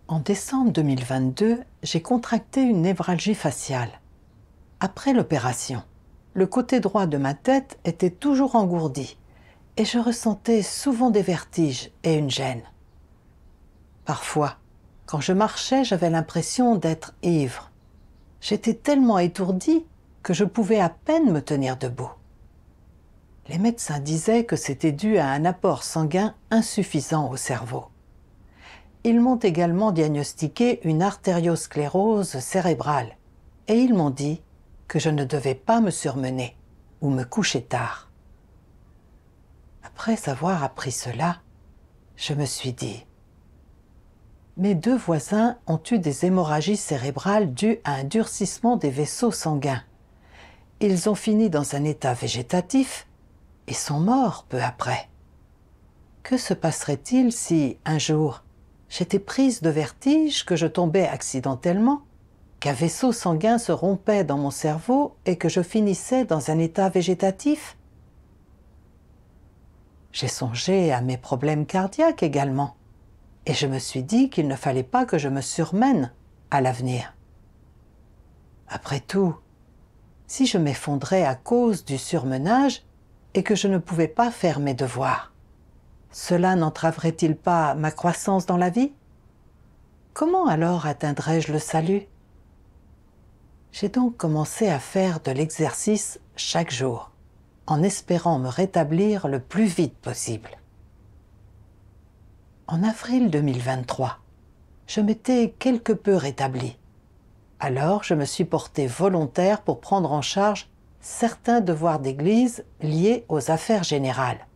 En décembre 2022, j'ai contracté une névralgie faciale. Après l'opération, le côté droit de ma tête était toujours engourdi et je ressentais souvent des vertiges et une gêne. Parfois, quand je marchais, j'avais l'impression d'être ivre. J'étais tellement étourdie que je pouvais à peine me tenir debout. Les médecins disaient que c'était dû à un apport sanguin insuffisant au cerveau. Ils m'ont également diagnostiqué une artériosclérose cérébrale et ils m'ont dit que je ne devais pas me surmener ou me coucher tard. Après avoir appris cela, je me suis dit: mes deux voisins ont eu des hémorragies cérébrales dues à un durcissement des vaisseaux sanguins. Ils ont fini dans un état végétatif et sont morts peu après. Que se passerait-il si, un jour, j'étais prise de vertige, que je tombais accidentellement, qu'un vaisseau sanguin se rompait dans mon cerveau et que je finissais dans un état végétatif? J'ai songé à mes problèmes cardiaques également, et je me suis dit qu'il ne fallait pas que je me surmène à l'avenir. Après tout, si je m'effondrais à cause du surmenage et que je ne pouvais pas faire mes devoirs, cela n'entraverait-il pas ma croissance dans la vie? Comment alors atteindrais-je le salut? J'ai donc commencé à faire de l'exercice chaque jour, en espérant me rétablir le plus vite possible. En avril 2023, je m'étais quelque peu rétablie. Alors je me suis portée volontaire pour prendre en charge certains devoirs d'église liés aux affaires générales.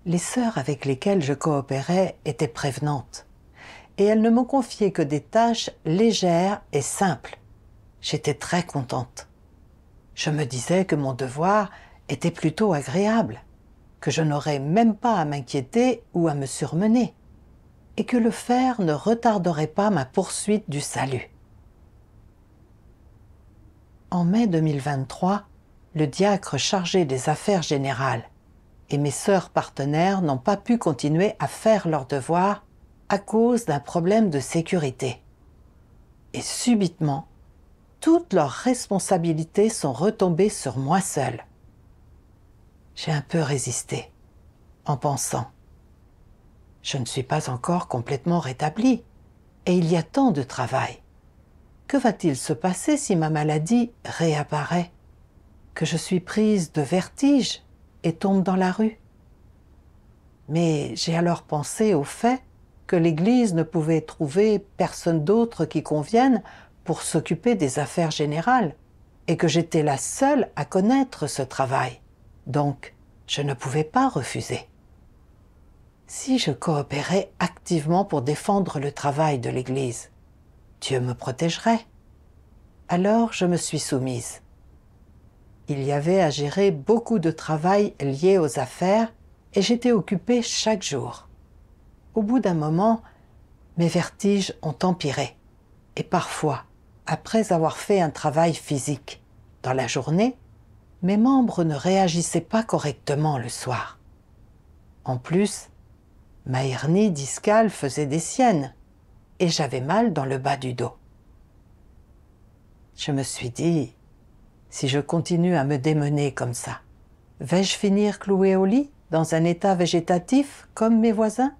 Les sœurs avec lesquelles je coopérais étaient prévenantes, et elles ne m'ont confié que des tâches légères et simples. J'étais très contente. Je me disais que mon devoir était plutôt agréable, que je n'aurais même pas à m'inquiéter ou à me surmener, et que le faire ne retarderait pas ma poursuite du salut. En mai 2023, le diacre chargé des affaires générales et mes sœurs partenaires n'ont pas pu continuer à faire leurs devoirs à cause d'un problème de sécurité. Et subitement, toutes leurs responsabilités sont retombées sur moi seule. J'ai un peu résisté, en pensant: je ne suis pas encore complètement rétablie, et il y a tant de travail. Que va-t-il se passer si ma maladie réapparaît, que je suis prise de vertige et tombe dans la rue? Mais j'ai alors pensé au fait que l'Église ne pouvait trouver personne d'autre qui convienne pour s'occuper des affaires générales, et que j'étais la seule à connaître ce travail. Donc, je ne pouvais pas refuser. Si je coopérais activement pour défendre le travail de l'Église, Dieu me protégerait. Alors je me suis soumise. Il y avait à gérer beaucoup de travail lié aux affaires et j'étais occupée chaque jour. Au bout d'un moment, mes vertiges ont empiré et parfois, après avoir fait un travail physique, dans la journée, mes membres ne réagissaient pas correctement le soir. En plus, ma hernie discale faisait des siennes et j'avais mal dans le bas du dos. Je me suis dit: si je continue à me démener comme ça, vais-je finir clouée au lit, dans un état végétatif comme mes voisins?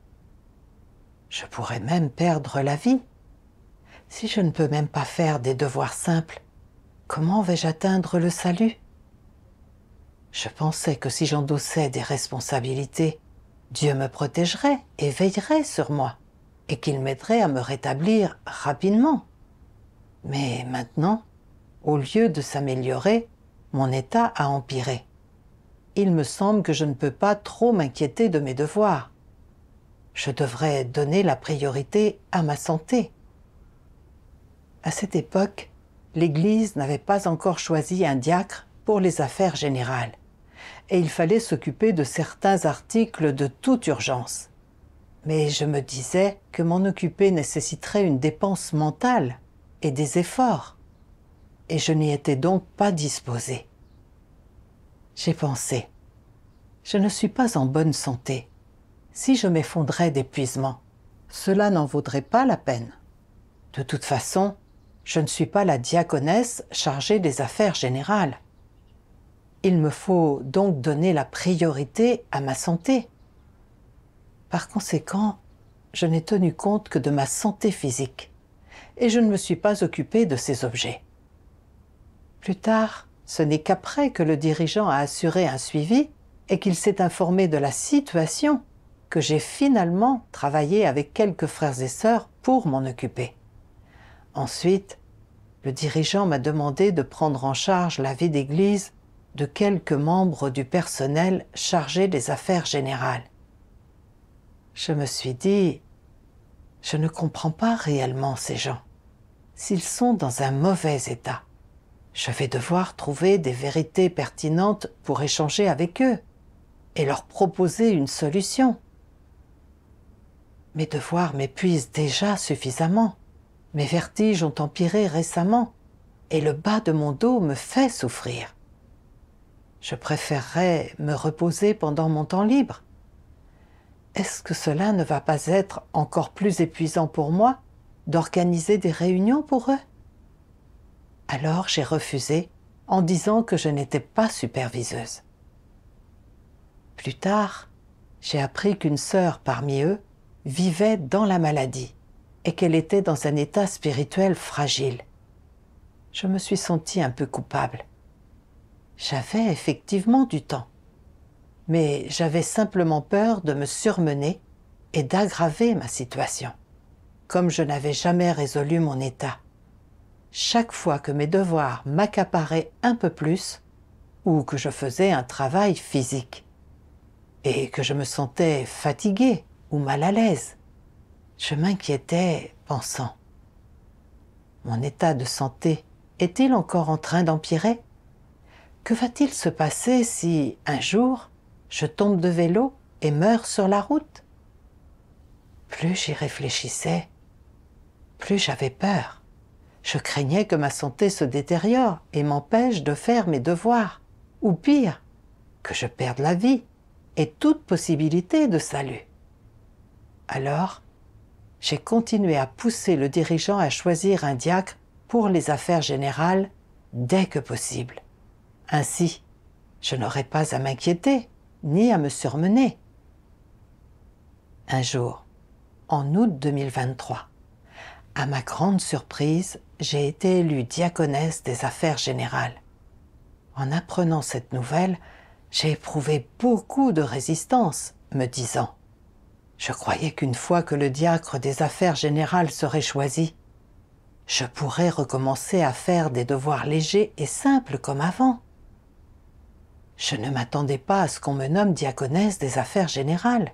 Je pourrais même perdre la vie. Si je ne peux même pas faire des devoirs simples, comment vais-je atteindre le salut? Je pensais que si j'endossais des responsabilités, Dieu me protégerait et veillerait sur moi, et qu'il m'aiderait à me rétablir rapidement. Mais maintenant, au lieu de s'améliorer, mon état a empiré. Il me semble que je ne peux pas trop m'inquiéter de mes devoirs. Je devrais donner la priorité à ma santé. À cette époque, l'Église n'avait pas encore choisi un diacre pour les affaires générales, et il fallait s'occuper de certains articles de toute urgence. Mais je me disais que m'en occuper nécessiterait une dépense mentale et des efforts, et je n'y étais donc pas disposée. J'ai pensé: je ne suis pas en bonne santé. Si je m'effondrais d'épuisement, cela n'en vaudrait pas la peine. De toute façon, je ne suis pas la diaconesse chargée des affaires générales. Il me faut donc donner la priorité à ma santé. Par conséquent, je n'ai tenu compte que de ma santé physique, et je ne me suis pas occupée de ces objets. Plus tard, ce n'est qu'après que le dirigeant a assuré un suivi et qu'il s'est informé de la situation que j'ai finalement travaillé avec quelques frères et sœurs pour m'en occuper. Ensuite, le dirigeant m'a demandé de prendre en charge la vie d'église de quelques membres du personnel chargé des affaires générales. Je me suis dit, je ne comprends pas réellement ces gens. S'ils sont dans un mauvais état, je vais devoir trouver des vérités pertinentes pour échanger avec eux et leur proposer une solution. Mes devoirs m'épuisent déjà suffisamment. Mes vertiges ont empiré récemment et le bas de mon dos me fait souffrir. Je préférerais me reposer pendant mon temps libre. Est-ce que cela ne va pas être encore plus épuisant pour moi d'organiser des réunions pour eux? Alors j'ai refusé en disant que je n'étais pas superviseuse. Plus tard, j'ai appris qu'une sœur parmi eux vivait dans la maladie et qu'elle était dans un état spirituel fragile. Je me suis sentie un peu coupable. J'avais effectivement du temps, mais j'avais simplement peur de me surmener et d'aggraver ma situation. Comme je n'avais jamais résolu mon état, chaque fois que mes devoirs m'accaparaient un peu plus ou que je faisais un travail physique et que je me sentais fatiguée ou mal à l'aise, je m'inquiétais, pensant: mon état de santé est-il encore en train d'empirer? Que va-t-il se passer si, un jour, je tombe de vélo et meurs sur la route? Plus j'y réfléchissais, plus j'avais peur. Je craignais que ma santé se détériore et m'empêche de faire mes devoirs, ou pire, que je perde la vie et toute possibilité de salut. Alors, j'ai continué à pousser le dirigeant à choisir un diacre pour les affaires générales dès que possible. Ainsi, je n'aurais pas à m'inquiéter ni à me surmener. Un jour, en août 2023, à ma grande surprise, j'ai été élue diaconesse des affaires générales. En apprenant cette nouvelle, j'ai éprouvé beaucoup de résistance, me disant: je croyais qu'une fois que le diacre des affaires générales serait choisi, je pourrais recommencer à faire des devoirs légers et simples comme avant. Je ne m'attendais pas à ce qu'on me nomme diaconesse des affaires générales.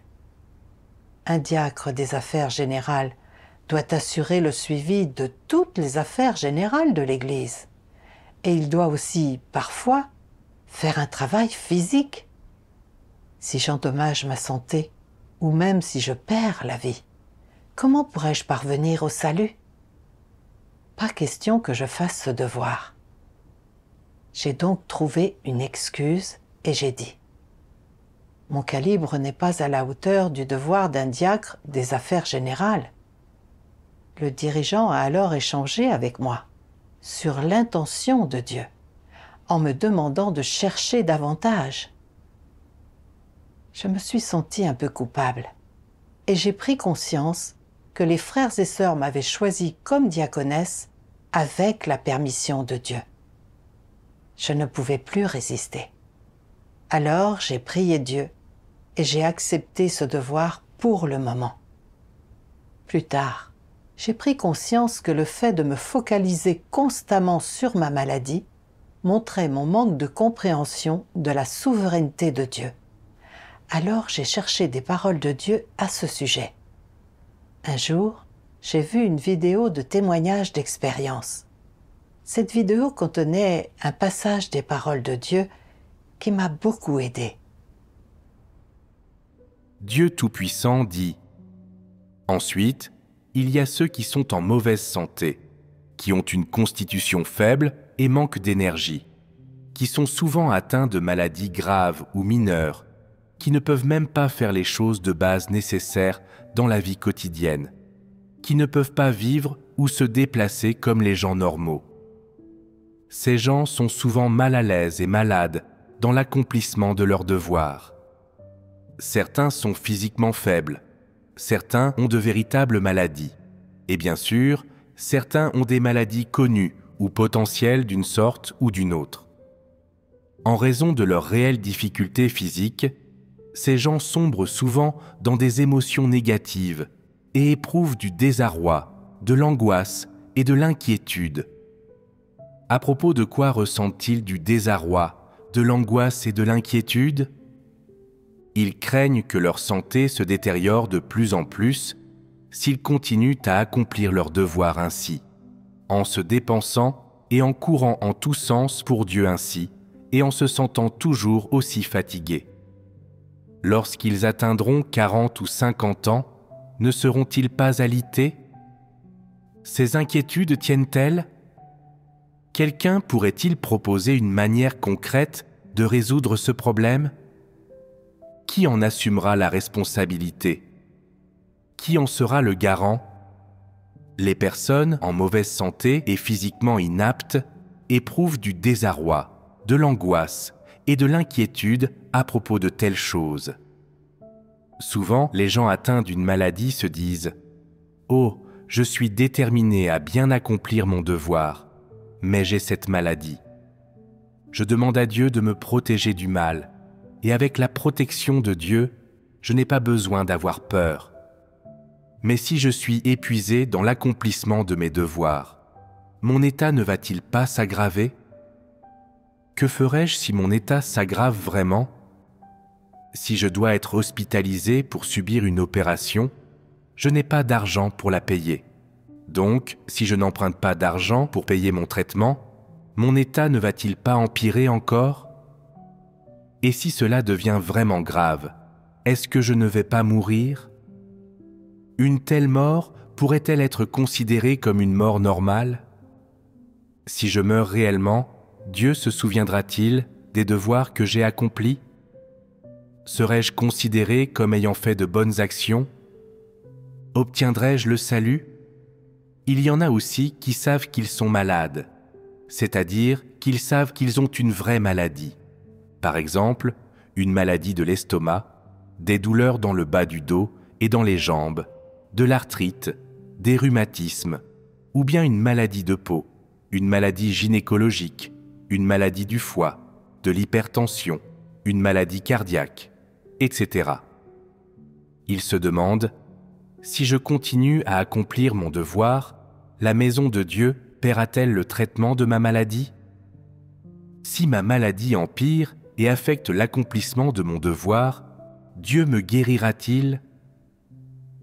Un diacre des affaires générales doit assurer le suivi de toutes les affaires générales de l'Église. Et il doit aussi, parfois, faire un travail physique. Si j'endommage ma santé, ou même si je perds la vie, comment pourrais-je parvenir au salut? Pas question que je fasse ce devoir. J'ai donc trouvé une excuse et j'ai dit: mon calibre n'est pas à la hauteur du devoir d'un diacre des affaires générales. Le dirigeant a alors échangé avec moi sur l'intention de Dieu, en me demandant de chercher davantage. Je me suis sentie un peu coupable et j'ai pris conscience que les frères et sœurs m'avaient choisie comme diaconesse avec la permission de Dieu. Je ne pouvais plus résister. Alors j'ai prié Dieu et j'ai accepté ce devoir pour le moment. Plus tard, j'ai pris conscience que le fait de me focaliser constamment sur ma maladie montrait mon manque de compréhension de la souveraineté de Dieu. Alors j'ai cherché des paroles de Dieu à ce sujet. Un jour, j'ai vu une vidéo de témoignage d'expérience. Cette vidéo contenait un passage des paroles de Dieu qui m'a beaucoup aidée. Dieu Tout-Puissant dit: ensuite, il y a ceux qui sont en mauvaise santé, qui ont une constitution faible et manquent d'énergie, qui sont souvent atteints de maladies graves ou mineures, qui ne peuvent même pas faire les choses de base nécessaires dans la vie quotidienne, qui ne peuvent pas vivre ou se déplacer comme les gens normaux. Ces gens sont souvent mal à l'aise et malades dans l'accomplissement de leurs devoirs. Certains sont physiquement faibles, certains ont de véritables maladies, et bien sûr, certains ont des maladies connues ou potentielles d'une sorte ou d'une autre. En raison de leurs réelles difficultés physiques, ces gens sombrent souvent dans des émotions négatives et éprouvent du désarroi, de l'angoisse et de l'inquiétude. À propos de quoi ressentent-ils du désarroi, de l'angoisse et de l'inquiétude ? Ils craignent que leur santé se détériore de plus en plus s'ils continuent à accomplir leurs devoirs ainsi, en se dépensant et en courant en tous sens pour Dieu ainsi, et en se sentant toujours aussi fatigués. Lorsqu'ils atteindront 40 ou 50 ans, ne seront-ils pas alités ? Ces inquiétudes tiennent-elles ? Quelqu'un pourrait-il proposer une manière concrète de résoudre ce problème ? Qui en assumera la responsabilité ? Qui en sera le garant ? Les personnes en mauvaise santé et physiquement inaptes éprouvent du désarroi, de l'angoisse et de l'inquiétude à propos de telles choses. Souvent, les gens atteints d'une maladie se disent « Oh, je suis déterminé à bien accomplir mon devoir, mais j'ai cette maladie. Je demande à Dieu de me protéger du mal, et avec la protection de Dieu, je n'ai pas besoin d'avoir peur. Mais si je suis épuisé dans l'accomplissement de mes devoirs, mon état ne va-t-il pas s'aggraver ? Que ferais-je si mon état s'aggrave vraiment ? Si je dois être hospitalisé pour subir une opération, je n'ai pas d'argent pour la payer. Donc, si je n'emprunte pas d'argent pour payer mon traitement, mon état ne va-t-il pas empirer encore ? Et si cela devient vraiment grave, est-ce que je ne vais pas mourir ? Une telle mort pourrait-elle être considérée comme une mort normale ? Si je meurs réellement, Dieu se souviendra-t-il des devoirs que j'ai accomplis ? Serais-je considéré comme ayant fait de bonnes actions ? Obtiendrai-je le salut ? Il y en a aussi qui savent qu'ils sont malades, c'est-à-dire qu'ils savent qu'ils ont une vraie maladie. Par exemple, une maladie de l'estomac, des douleurs dans le bas du dos et dans les jambes, de l'arthrite, des rhumatismes, ou bien une maladie de peau, une maladie gynécologique, une maladie du foie, de l'hypertension, une maladie cardiaque, etc. Ils se demandent « Si je continue à accomplir mon devoir, la maison de Dieu paiera-t-elle le traitement de ma maladie ? Si ma maladie empire et affecte l'accomplissement de mon devoir, Dieu me guérira-t-il ?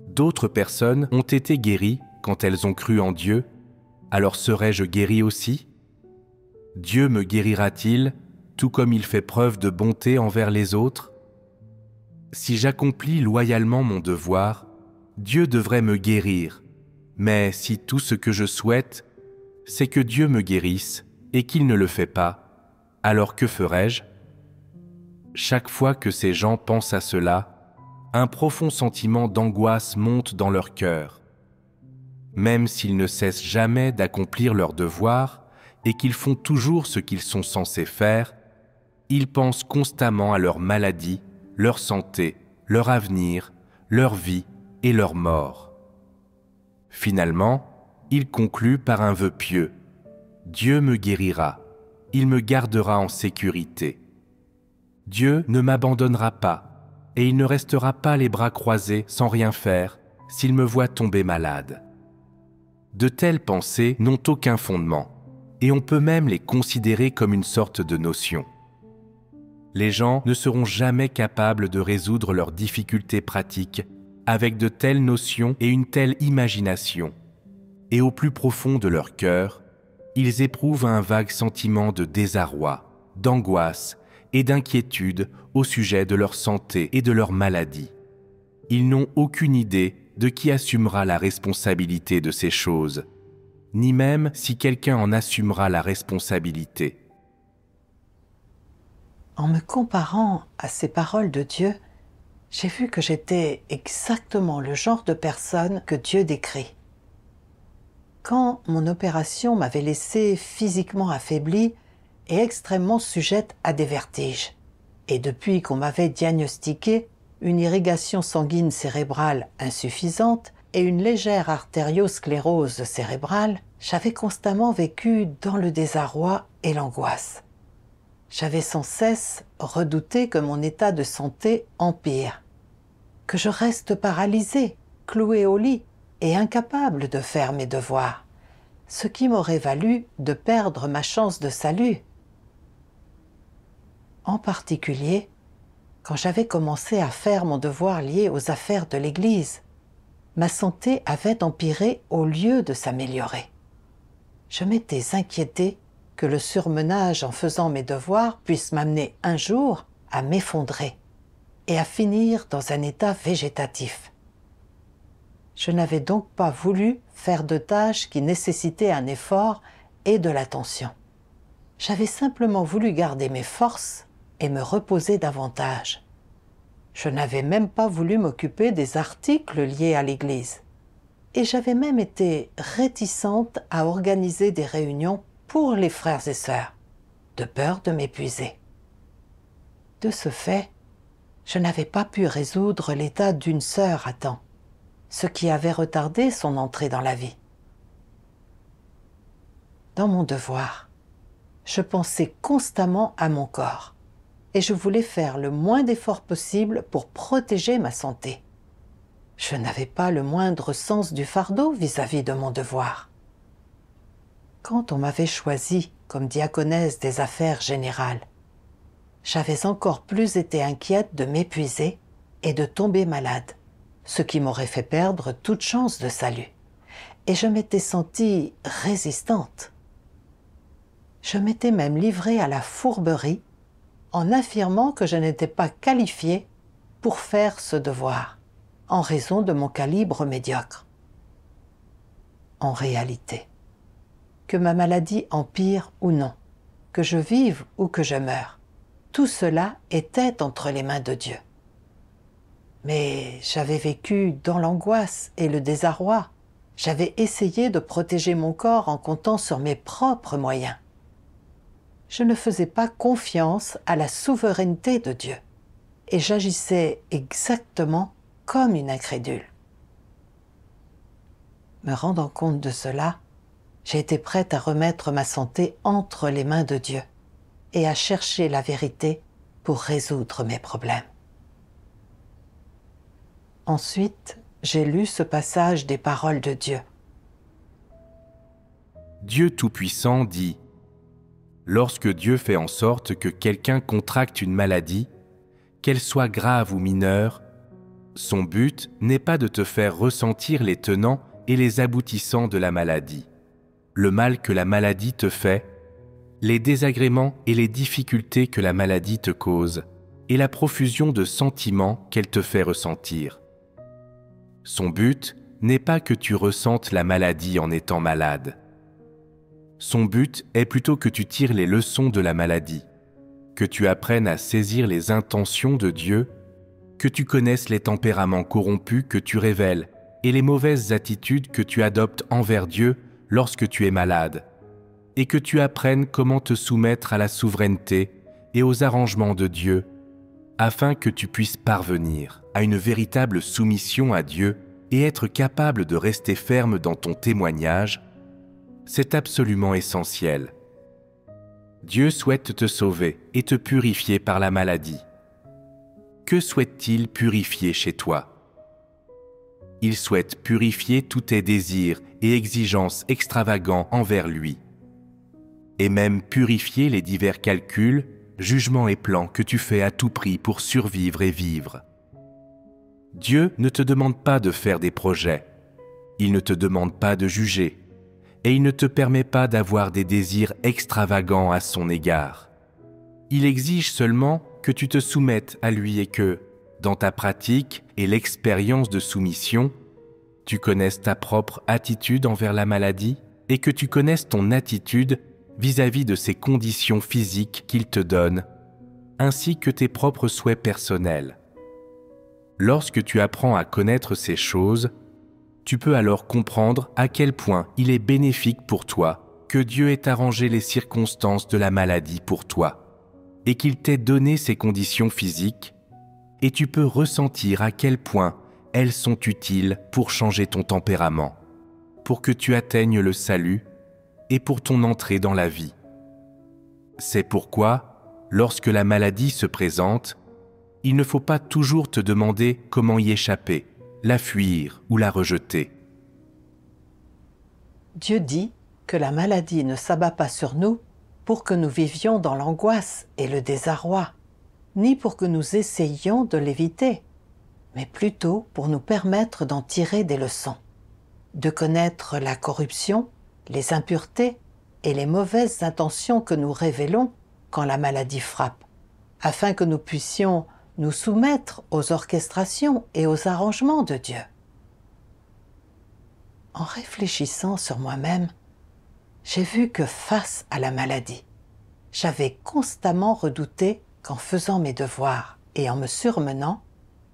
D'autres personnes ont été guéries quand elles ont cru en Dieu, alors serai-je guéri aussi ? Dieu me guérira-t-il, tout comme il fait preuve de bonté envers les autres ? Si j'accomplis loyalement mon devoir, Dieu devrait me guérir, mais si tout ce que je souhaite, c'est que Dieu me guérisse et qu'il ne le fait pas, alors que ferai-je ? Chaque fois que ces gens pensent à cela, un profond sentiment d'angoisse monte dans leur cœur. Même s'ils ne cessent jamais d'accomplir leurs devoirs et qu'ils font toujours ce qu'ils sont censés faire, ils pensent constamment à leur maladie, leur santé, leur avenir, leur vie et leur mort. Finalement, ils concluent par un vœu pieux. Dieu me guérira, il me gardera en sécurité. Dieu ne m'abandonnera pas, et il ne restera pas les bras croisés sans rien faire s'il me voit tomber malade. De telles pensées n'ont aucun fondement, et on peut même les considérer comme une sorte de notion. Les gens ne seront jamais capables de résoudre leurs difficultés pratiques avec de telles notions et une telle imagination. Et au plus profond de leur cœur, ils éprouvent un vague sentiment de désarroi, d'angoisse et d'inquiétude au sujet de leur santé et de leur maladie. Ils n'ont aucune idée de qui assumera la responsabilité de ces choses, ni même si quelqu'un en assumera la responsabilité. En me comparant à ces paroles de Dieu, j'ai vu que j'étais exactement le genre de personne que Dieu décrit. Quand mon opération m'avait laissée physiquement affaiblie et extrêmement sujette à des vertiges, et depuis qu'on m'avait diagnostiqué une irrigation sanguine cérébrale insuffisante et une légère artériosclérose cérébrale, j'avais constamment vécu dans le désarroi et l'angoisse. J'avais sans cesse redouté que mon état de santé empire, que je reste paralysée, clouée au lit et incapable de faire mes devoirs, ce qui m'aurait valu de perdre ma chance de salut. En particulier, quand j'avais commencé à faire mon devoir lié aux affaires de l'Église, ma santé avait empiré au lieu de s'améliorer. Je m'étais inquiétée que le surmenage en faisant mes devoirs puisse m'amener un jour à m'effondrer et à finir dans un état végétatif. Je n'avais donc pas voulu faire de tâches qui nécessitaient un effort et de l'attention. J'avais simplement voulu garder mes forces et me reposer davantage. Je n'avais même pas voulu m'occuper des articles liés à l'Église. Et j'avais même été réticente à organiser des réunions pour les frères et sœurs, de peur de m'épuiser. De ce fait, je n'avais pas pu résoudre l'état d'une sœur à temps, ce qui avait retardé son entrée dans la vie. Dans mon devoir, je pensais constamment à mon corps et je voulais faire le moins d'efforts possible pour protéger ma santé. Je n'avais pas le moindre sens du fardeau vis-à-vis de mon devoir. Quand on m'avait choisie comme diaconesse des affaires générales, j'avais encore plus été inquiète de m'épuiser et de tomber malade, ce qui m'aurait fait perdre toute chance de salut. Et je m'étais sentie résistante. Je m'étais même livrée à la fourberie en affirmant que je n'étais pas qualifiée pour faire ce devoir, en raison de mon calibre médiocre. En réalité, que ma maladie empire ou non, que je vive ou que je meure, tout cela était entre les mains de Dieu. Mais j'avais vécu dans l'angoisse et le désarroi. J'avais essayé de protéger mon corps en comptant sur mes propres moyens. Je ne faisais pas confiance à la souveraineté de Dieu et j'agissais exactement comme une incrédule. Me rendant compte de cela, j'ai été prête à remettre ma santé entre les mains de Dieu et à chercher la vérité pour résoudre mes problèmes. Ensuite, j'ai lu ce passage des paroles de Dieu. Dieu Tout-Puissant dit « Lorsque Dieu fait en sorte que quelqu'un contracte une maladie, qu'elle soit grave ou mineure, son but n'est pas de te faire ressentir les tenants et les aboutissants de la maladie, le mal que la maladie te fait, les désagréments et les difficultés que la maladie te cause, et la profusion de sentiments qu'elle te fait ressentir. Son but n'est pas que tu ressentes la maladie en étant malade. Son but est plutôt que tu tires les leçons de la maladie, que tu apprennes à saisir les intentions de Dieu, que tu connaisses les tempéraments corrompus que tu révèles et les mauvaises attitudes que tu adoptes envers Dieu lorsque tu es malade, et que tu apprennes comment te soumettre à la souveraineté et aux arrangements de Dieu, afin que tu puisses parvenir à une véritable soumission à Dieu et être capable de rester ferme dans ton témoignage. C'est absolument essentiel. Dieu souhaite te sauver et te purifier par la maladie. Que souhaite-t-il purifier chez toi? Il souhaite purifier tous tes désirs et exigences extravagants envers lui, et même purifier les divers calculs, jugements et plans que tu fais à tout prix pour survivre et vivre. Dieu ne te demande pas de faire des projets, il ne te demande pas de juger, et il ne te permet pas d'avoir des désirs extravagants à son égard. Il exige seulement que tu te soumettes à lui et que, dans ta pratique et l'expérience de soumission, tu connaisses ta propre attitude envers la maladie et que tu connaisses ton attitude vis-à-vis de ces conditions physiques qu'il te donne, ainsi que tes propres souhaits personnels. Lorsque tu apprends à connaître ces choses, tu peux alors comprendre à quel point il est bénéfique pour toi que Dieu ait arrangé les circonstances de la maladie pour toi et qu'il t'ait donné ces conditions physiques, et tu peux ressentir à quel point elles sont utiles pour changer ton tempérament, pour que tu atteignes le salut et pour ton entrée dans la vie. C'est pourquoi, lorsque la maladie se présente, il ne faut pas toujours te demander comment y échapper, la fuir ou la rejeter. Dieu dit que la maladie ne s'abat pas sur nous pour que nous vivions dans l'angoisse et le désarroi, ni pour que nous essayions de l'éviter, mais plutôt pour nous permettre d'en tirer des leçons, de connaître la corruption, les impuretés et les mauvaises intentions que nous révélons quand la maladie frappe, afin que nous puissions nous soumettre aux orchestrations et aux arrangements de Dieu. En réfléchissant sur moi-même, j'ai vu que face à la maladie, j'avais constamment redouté qu'en faisant mes devoirs et en me surmenant,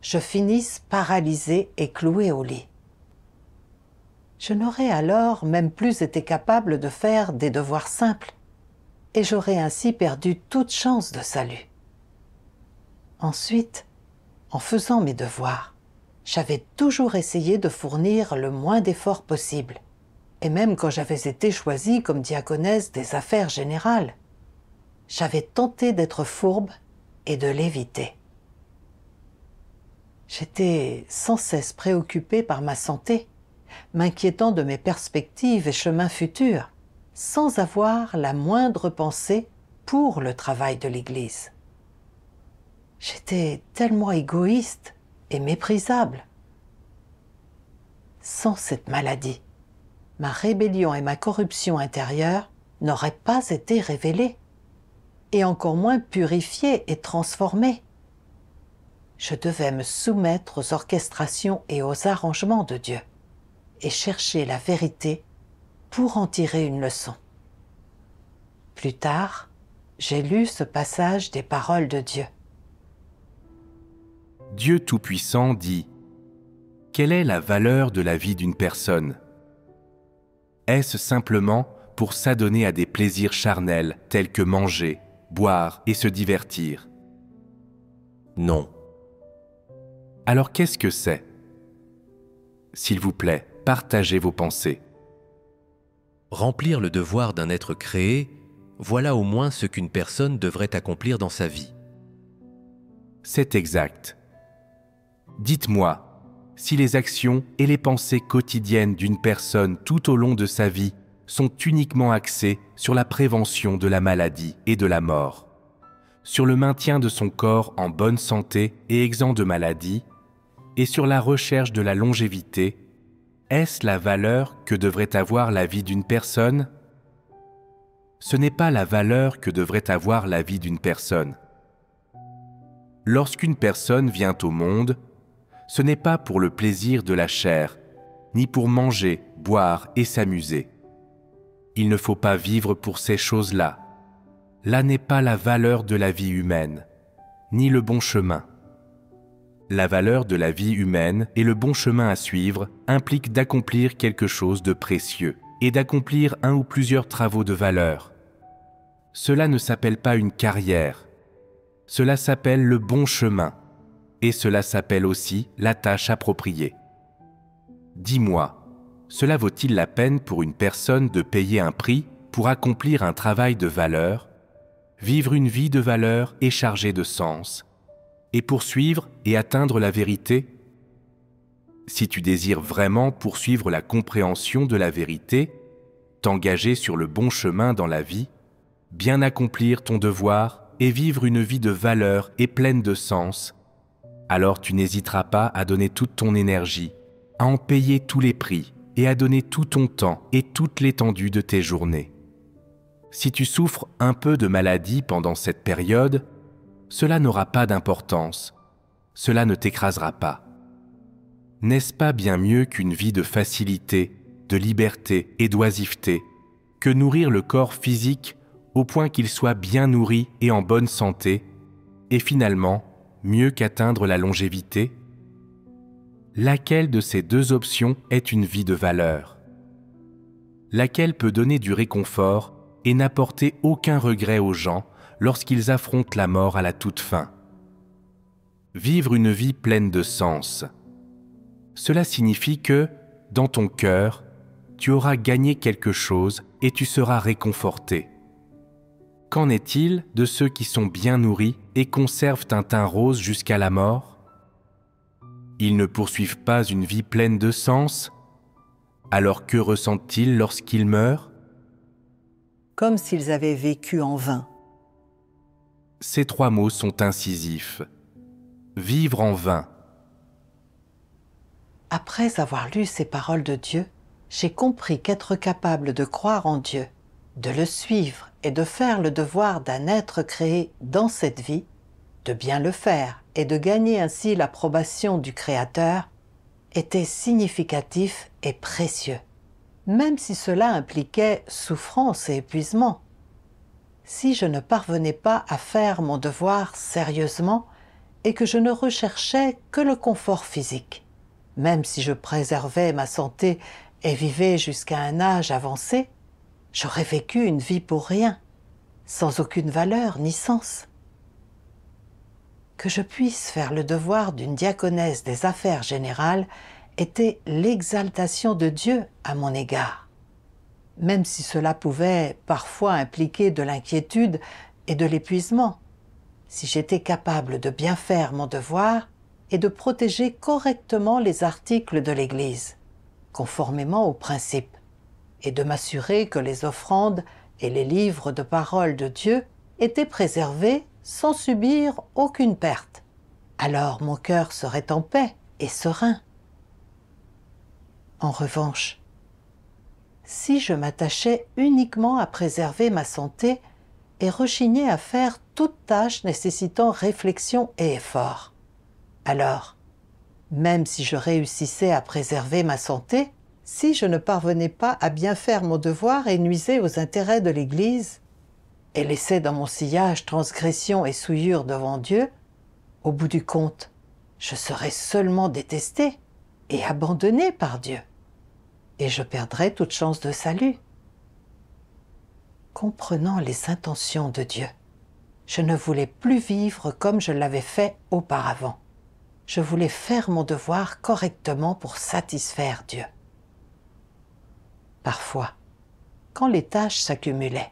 je finisse paralysée et clouée au lit. Je n'aurais alors même plus été capable de faire des devoirs simples, et j'aurais ainsi perdu toute chance de salut. Ensuite, en faisant mes devoirs, j'avais toujours essayé de fournir le moins d'efforts possible, et même quand j'avais été choisie comme diaconesse des affaires générales, j'avais tenté d'être fourbe et de l'éviter. J'étais sans cesse préoccupée par ma santé, m'inquiétant de mes perspectives et chemins futurs, sans avoir la moindre pensée pour le travail de l'Église. J'étais tellement égoïste et méprisable. Sans cette maladie, ma rébellion et ma corruption intérieure n'auraient pas été révélées, et encore moins purifiées et transformées. Je devais me soumettre aux orchestrations et aux arrangements de Dieu, et chercher la vérité pour en tirer une leçon. Plus tard, j'ai lu ce passage des paroles de Dieu. Dieu Tout-Puissant dit : quelle est la valeur de la vie d'une personne ? Est-ce simplement pour s'adonner à des plaisirs charnels tels que manger, boire et se divertir ? Non. Alors qu'est-ce que c'est ? S'il vous plaît, partagez vos pensées. Remplir le devoir d'un être créé, voilà au moins ce qu'une personne devrait accomplir dans sa vie. C'est exact. Dites-moi, si les actions et les pensées quotidiennes d'une personne tout au long de sa vie sont uniquement axées sur la prévention de la maladie et de la mort, sur le maintien de son corps en bonne santé et exempt de maladie, et sur la recherche de la longévité, est-ce la valeur que devrait avoir la vie d'une personne ? Ce n'est pas la valeur que devrait avoir la vie d'une personne. Lorsqu'une personne vient au monde, ce n'est pas pour le plaisir de la chair, ni pour manger, boire et s'amuser. Il ne faut pas vivre pour ces choses-là. Là n'est pas la valeur de la vie humaine, ni le bon chemin. La valeur de la vie humaine et le bon chemin à suivre impliquent d'accomplir quelque chose de précieux et d'accomplir un ou plusieurs travaux de valeur. Cela ne s'appelle pas une carrière. Cela s'appelle le bon chemin. Et cela s'appelle aussi la tâche appropriée. Dis-moi, cela vaut-il la peine pour une personne de payer un prix pour accomplir un travail de valeur, vivre une vie de valeur et chargée de sens, et poursuivre et atteindre la vérité ? Si tu désires vraiment poursuivre la compréhension de la vérité, t'engager sur le bon chemin dans la vie, bien accomplir ton devoir et vivre une vie de valeur et pleine de sens, alors tu n'hésiteras pas à donner toute ton énergie, à en payer tous les prix et à donner tout ton temps et toute l'étendue de tes journées. Si tu souffres un peu de maladie pendant cette période, cela n'aura pas d'importance, cela ne t'écrasera pas. N'est-ce pas bien mieux qu'une vie de facilité, de liberté et d'oisiveté, que nourrir le corps physique au point qu'il soit bien nourri et en bonne santé, et finalement, mieux qu'atteindre la longévité ? laquelle de ces deux options est une vie de valeur? Laquelle peut donner du réconfort et n'apporter aucun regret aux gens lorsqu'ils affrontent la mort à la toute fin? Vivre une vie pleine de sens. Cela signifie que, dans ton cœur, tu auras gagné quelque chose et tu seras réconforté. Qu'en est-il de ceux qui sont bien nourris et conservent un teint rose jusqu'à la mort? Ils ne poursuivent pas une vie pleine de sens? Alors que ressentent-ils lorsqu'ils meurent? Comme s'ils avaient vécu en vain. Ces trois mots sont incisifs. Vivre en vain. Après avoir lu ces paroles de Dieu, j'ai compris qu'être capable de croire en Dieu, de le suivre et de faire le devoir d'un être créé dans cette vie, de bien le faire et de gagner ainsi l'approbation du Créateur, était significatif et précieux, même si cela impliquait souffrance et épuisement. Si je ne parvenais pas à faire mon devoir sérieusement et que je ne recherchais que le confort physique, même si je préservais ma santé et vivais jusqu'à un âge avancé, j'aurais vécu une vie pour rien, sans aucune valeur ni sens. Que je puisse faire le devoir d'une diaconesse des affaires générales était l'exaltation de Dieu à mon égard, même si cela pouvait parfois impliquer de l'inquiétude et de l'épuisement. Si j'étais capable de bien faire mon devoir et de protéger correctement les articles de l'Église, conformément aux principes, et de m'assurer que les offrandes et les livres de parole de Dieu étaient préservés sans subir aucune perte, alors mon cœur serait en paix et serein. En revanche, si je m'attachais uniquement à préserver ma santé et rechignais à faire toute tâche nécessitant réflexion et effort, alors, même si je réussissais à préserver ma santé, si je ne parvenais pas à bien faire mon devoir et nuisais aux intérêts de l'Église, et laissais dans mon sillage transgression et souillure devant Dieu, au bout du compte, je serais seulement détesté et abandonné par Dieu, et je perdrais toute chance de salut. Comprenant les intentions de Dieu, je ne voulais plus vivre comme je l'avais fait auparavant. Je voulais faire mon devoir correctement pour satisfaire Dieu. Parfois, quand les tâches s'accumulaient,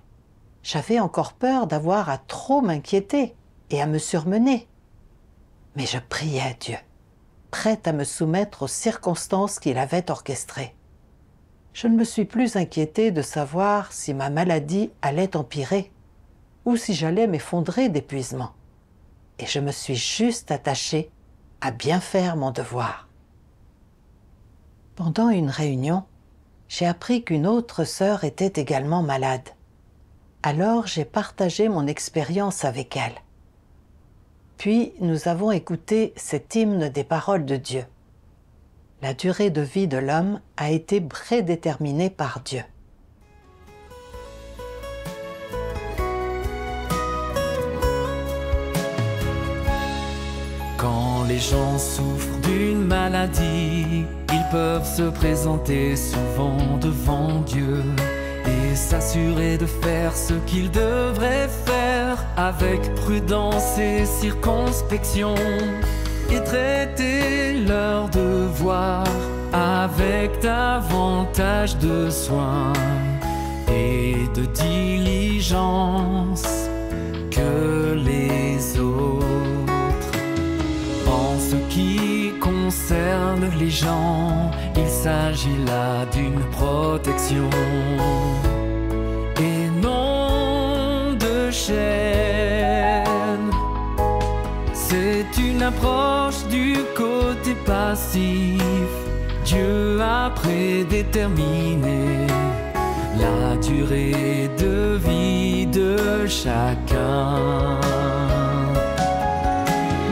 j'avais encore peur d'avoir à trop m'inquiéter et à me surmener. Mais je priais Dieu, prête à me soumettre aux circonstances qu'il avait orchestrées. Je ne me suis plus inquiétée de savoir si ma maladie allait empirer ou si j'allais m'effondrer d'épuisement. Et je me suis juste attachée à bien faire mon devoir. Pendant une réunion, j'ai appris qu'une autre sœur était également malade. Alors j'ai partagé mon expérience avec elle. Puis nous avons écouté cet hymne des paroles de Dieu. La durée de vie de l'homme a été prédéterminée par Dieu. Quand les gens souffrent d'une maladie, ils peuvent se présenter souvent devant Dieu et s'assurer de faire ce qu'ils devraient faire avec prudence et circonspection et traiter leurs devoirs avec davantage de soin et de diligence que les autres. En ce qui concerne les gens, il s'agit là d'une protection et non de chaîne. C'est une approche du côté passif. Dieu a prédéterminé la durée de vie de chacun.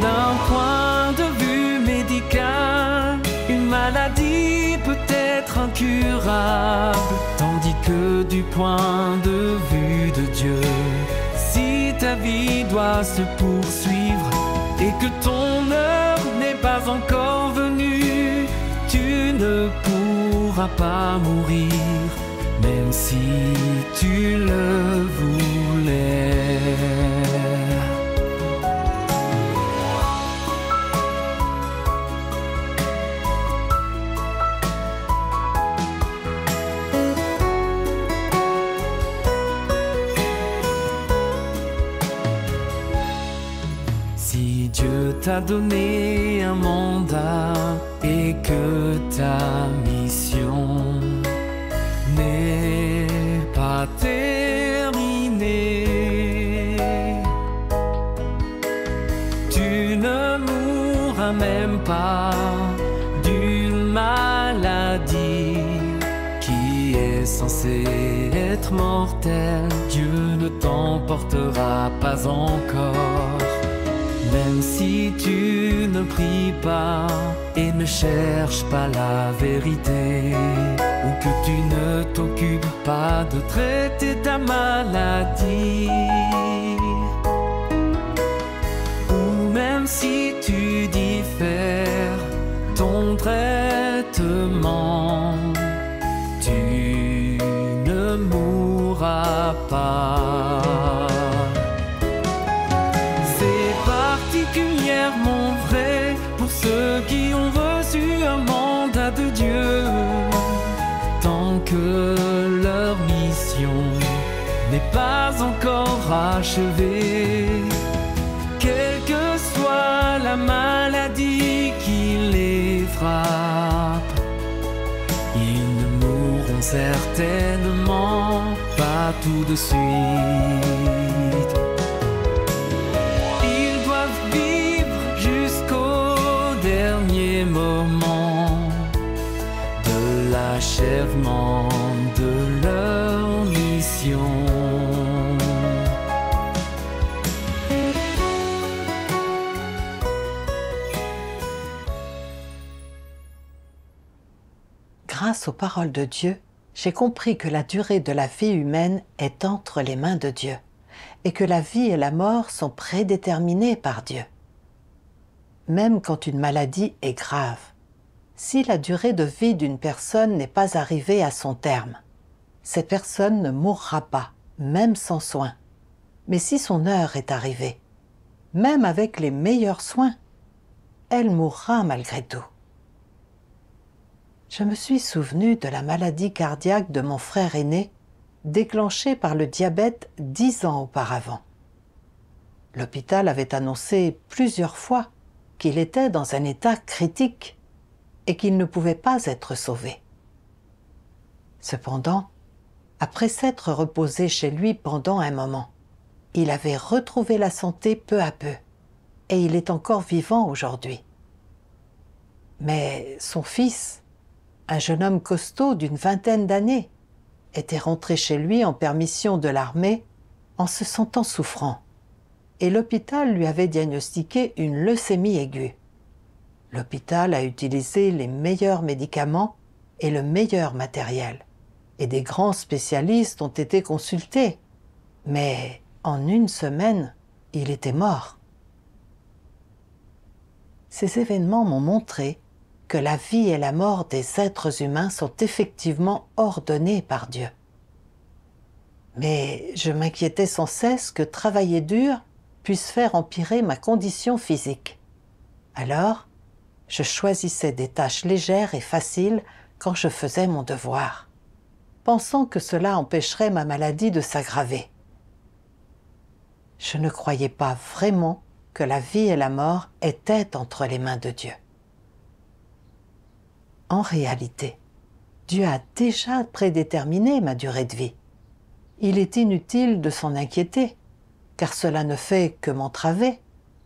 D'un point de vue médical, une maladie peut être incurable, tandis que du point de vue de Dieu, si ta vie doit se poursuivre et que ton heure n'est pas encore venue, ne pourras pas mourir, même si tu le voulais. Si Dieu t'a donné un mandat et que ta mission n'est pas terminée, tu ne mourras même pas d'une maladie qui est censée être mortelle. Dieu ne t'emportera pas encore. Même si tu ne pries pas et ne cherches pas la vérité, ou que tu ne t'occupes pas de traiter ta maladie, ou même si tu diffères ton traitement, tu ne mourras pas. Particulièrement vrai pour ceux qui ont reçu un mandat de Dieu, tant que leur mission n'est pas encore achevée. Quelle que soit la maladie qui les frappe, ils ne mourront certainement pas tout de suite. Moment de l'achèvement de leur mission. Grâce aux paroles de Dieu, j'ai compris que la durée de la vie humaine est entre les mains de Dieu et que la vie et la mort sont prédéterminées par Dieu. Même quand une maladie est grave, si la durée de vie d'une personne n'est pas arrivée à son terme, cette personne ne mourra pas, même sans soins. Mais si son heure est arrivée, même avec les meilleurs soins, elle mourra malgré tout. Je me suis souvenu de la maladie cardiaque de mon frère aîné, déclenchée par le diabète 10 ans auparavant. L'hôpital avait annoncé plusieurs fois qu'il était dans un état critique et qu'il ne pouvait pas être sauvé. Cependant, après s'être reposé chez lui pendant un moment, il avait retrouvé la santé peu à peu et il est encore vivant aujourd'hui. Mais son fils, un jeune homme costaud d'une vingtaine d'années, était rentré chez lui en permission de l'armée en se sentant souffrant. Et l'hôpital lui avait diagnostiqué une leucémie aiguë. L'hôpital a utilisé les meilleurs médicaments et le meilleur matériel. Et des grands spécialistes ont été consultés. Mais en une semaine, il était mort. Ces événements m'ont montré que la vie et la mort des êtres humains sont effectivement ordonnés par Dieu. Mais je m'inquiétais sans cesse que travailler dur puisse faire empirer ma condition physique. Alors, je choisissais des tâches légères et faciles quand je faisais mon devoir, pensant que cela empêcherait ma maladie de s'aggraver. Je ne croyais pas vraiment que la vie et la mort étaient entre les mains de Dieu. En réalité, Dieu a déjà prédéterminé ma durée de vie. Il est inutile de s'en inquiéter, car cela ne fait que m'entraver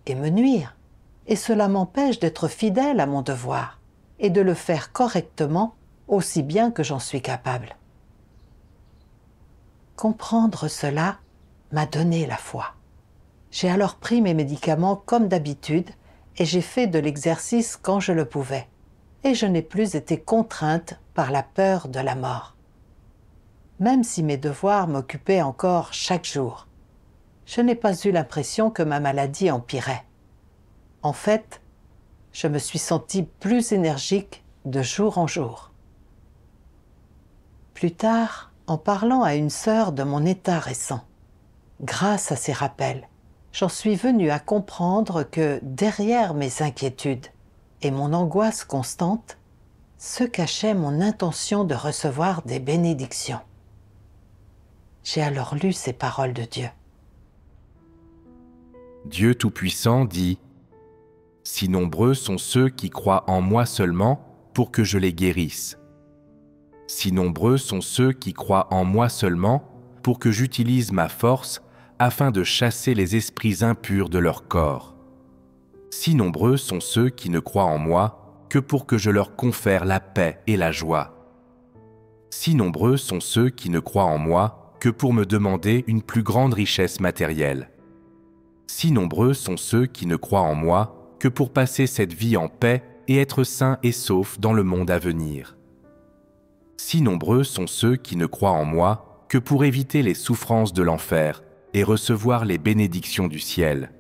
et me nuire, et cela m'empêche d'être fidèle à mon devoir et de le faire correctement aussi bien que j'en suis capable. Comprendre cela m'a donné la foi. J'ai alors pris mes médicaments comme d'habitude et j'ai fait de l'exercice quand je le pouvais, et je n'ai plus été contrainte par la peur de la mort. Même si mes devoirs m'occupaient encore chaque jour, je n'ai pas eu l'impression que ma maladie empirait. En fait, je me suis sentie plus énergique de jour en jour. Plus tard, en parlant à une sœur de mon état récent, grâce à ces rappels, j'en suis venue à comprendre que derrière mes inquiétudes et mon angoisse constante se cachait mon intention de recevoir des bénédictions. J'ai alors lu ces paroles de Dieu. Dieu Tout-Puissant dit « Si nombreux sont ceux qui croient en moi seulement pour que je les guérisse. Si nombreux sont ceux qui croient en moi seulement pour que j'utilise ma force afin de chasser les esprits impurs de leur corps. Si nombreux sont ceux qui ne croient en moi que pour que je leur confère la paix et la joie. Si nombreux sont ceux qui ne croient en moi que pour me demander une plus grande richesse matérielle. Si nombreux sont ceux qui ne croient en moi que pour passer cette vie en paix et être sains et saufs dans le monde à venir. Si nombreux sont ceux qui ne croient en moi que pour éviter les souffrances de l'enfer et recevoir les bénédictions du ciel.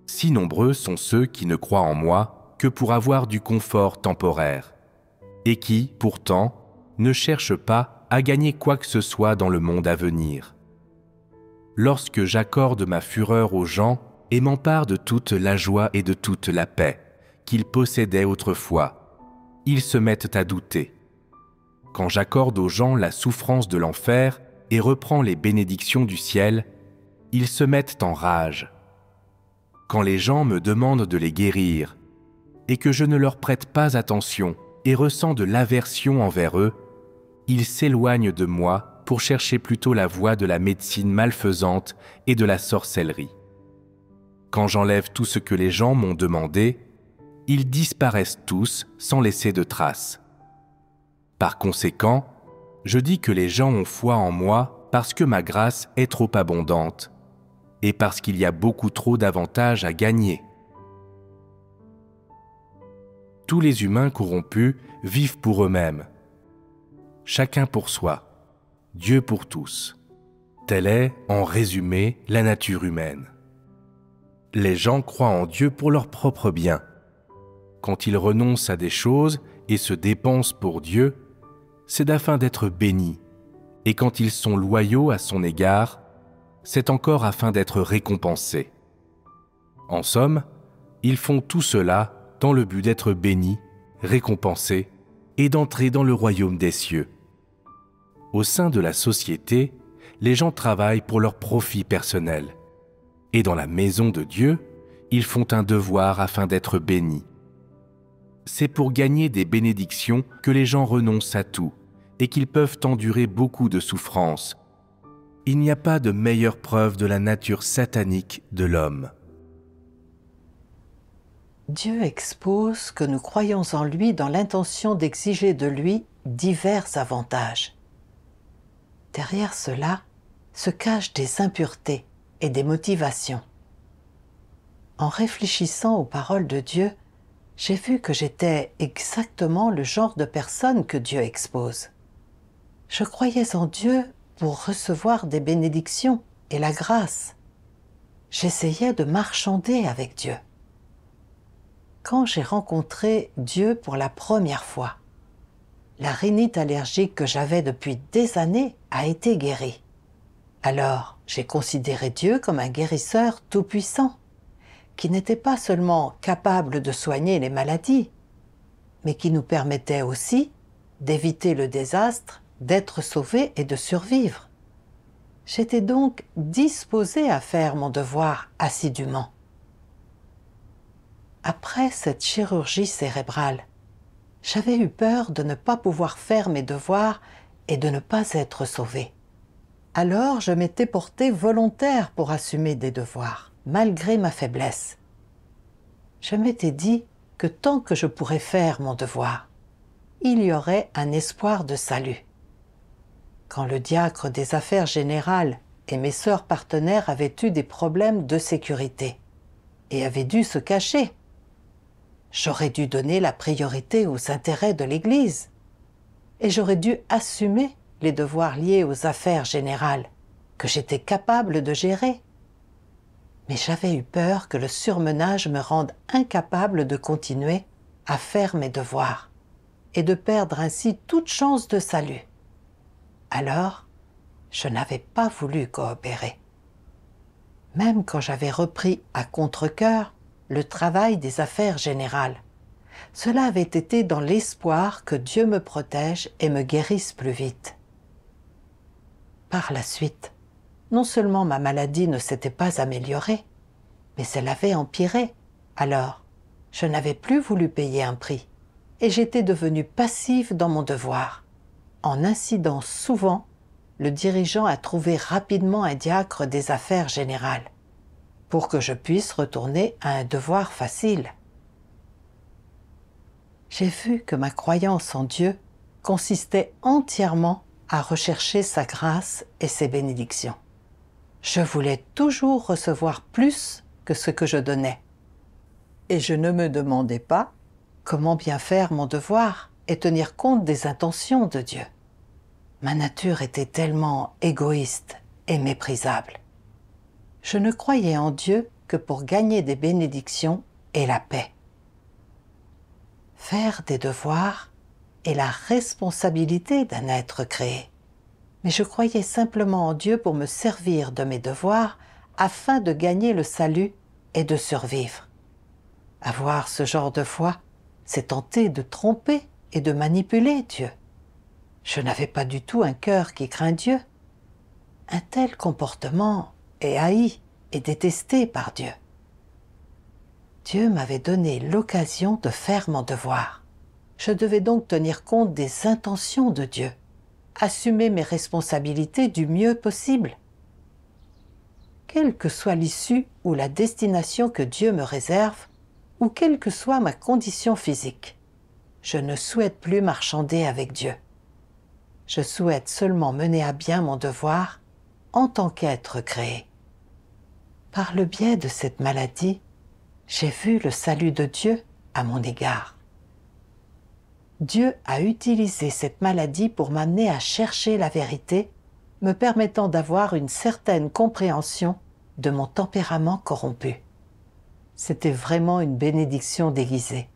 Si nombreux sont ceux qui ne croient en moi que pour avoir du confort temporaire, et qui, pourtant, ne cherchent pas à gagner quoi que ce soit dans le monde à venir. Lorsque j'accorde ma fureur aux gens et m'empare de toute la joie et de toute la paix qu'ils possédaient autrefois, ils se mettent à douter. Quand j'accorde aux gens la souffrance de l'enfer et reprends les bénédictions du ciel, ils se mettent en rage. Quand les gens me demandent de les guérir et que je ne leur prête pas attention et ressens de l'aversion envers eux, ils s'éloignent de moi pour chercher plutôt la voie de la médecine malfaisante et de la sorcellerie. Quand j'enlève tout ce que les gens m'ont demandé, ils disparaissent tous sans laisser de traces. Par conséquent, je dis que les gens ont foi en moi parce que ma grâce est trop abondante et parce qu'il y a beaucoup trop d'avantages à gagner. Tous les humains corrompus vivent pour eux-mêmes. Chacun pour soi, Dieu pour tous. Telle est, en résumé, la nature humaine. Les gens croient en Dieu pour leur propre bien. Quand ils renoncent à des choses et se dépensent pour Dieu, c'est afin d'être bénis. Et quand ils sont loyaux à son égard, c'est encore afin d'être récompensés. En somme, ils font tout cela dans le but d'être bénis, récompensés et d'entrer dans le royaume des cieux. Au sein de la société, les gens travaillent pour leur profit personnel. Et dans la maison de Dieu, ils font un devoir afin d'être bénis. C'est pour gagner des bénédictions que les gens renoncent à tout et qu'ils peuvent endurer beaucoup de souffrances. Il n'y a pas de meilleure preuve de la nature satanique de l'homme. Dieu expose que nous croyons en lui dans l'intention d'exiger de lui divers avantages. Derrière cela se cachent des impuretés et des motivations. En réfléchissant aux paroles de Dieu, j'ai vu que j'étais exactement le genre de personne que Dieu expose. Je croyais en Dieu pour recevoir des bénédictions et la grâce. J'essayais de marchander avec Dieu. Quand j'ai rencontré Dieu pour la première fois, la rhinite allergique que j'avais depuis des années a été guérie. Alors, j'ai considéré Dieu comme un guérisseur tout-puissant, qui n'était pas seulement capable de soigner les maladies, mais qui nous permettait aussi d'éviter le désastre, d'être sauvés et de survivre. J'étais donc disposée à faire mon devoir assidûment. Après cette chirurgie cérébrale, j'avais eu peur de ne pas pouvoir faire mes devoirs et de ne pas être sauvée. Alors je m'étais portée volontaire pour assumer des devoirs, malgré ma faiblesse. Je m'étais dit que tant que je pourrais faire mon devoir, il y aurait un espoir de salut. Quand le diacre des affaires générales et mes sœurs partenaires avaient eu des problèmes de sécurité et avaient dû se cacher, j'aurais dû donner la priorité aux intérêts de l'Église et j'aurais dû assumer les devoirs liés aux affaires générales que j'étais capable de gérer. Mais j'avais eu peur que le surmenage me rende incapable de continuer à faire mes devoirs. et de perdre ainsi toute chance de salut. Alors, je n'avais pas voulu coopérer. Même quand j'avais repris à contre-cœur le travail des affaires générales, cela avait été dans l'espoir que Dieu me protège et me guérisse plus vite. Par la suite, non seulement ma maladie ne s'était pas améliorée, mais elle avait empiré. Alors, je n'avais plus voulu payer un prix et j'étais devenue passive dans mon devoir. En incidant souvent, le dirigeant a trouvé rapidement un diacre des affaires générales pour que je puisse retourner à un devoir facile. J'ai vu que ma croyance en Dieu consistait entièrement à rechercher sa grâce et ses bénédictions. Je voulais toujours recevoir plus que ce que je donnais. Et je ne me demandais pas comment bien faire mon devoir et tenir compte des intentions de Dieu. Ma nature était tellement égoïste et méprisable. Je ne croyais en Dieu que pour gagner des bénédictions et la paix. Faire des devoirs est la responsabilité d'un être créé. Mais je croyais simplement en Dieu pour me servir de mes devoirs afin de gagner le salut et de survivre. Avoir ce genre de foi, c'est tenter de tromper et de manipuler Dieu. Je n'avais pas du tout un cœur qui craint Dieu. Un tel comportement est haï et détesté par Dieu. Dieu m'avait donné l'occasion de faire mon devoir. Je devais donc tenir compte des intentions de Dieu, assumer mes responsabilités du mieux possible. Quelle que soit l'issue ou la destination que Dieu me réserve, ou quelle que soit ma condition physique, je ne souhaite plus marchander avec Dieu. Je souhaite seulement mener à bien mon devoir en tant qu'être créé. Par le biais de cette maladie, j'ai vu le salut de Dieu à mon égard. Dieu a utilisé cette maladie pour m'amener à chercher la vérité, me permettant d'avoir une certaine compréhension de mon tempérament corrompu. C'était vraiment une bénédiction déguisée.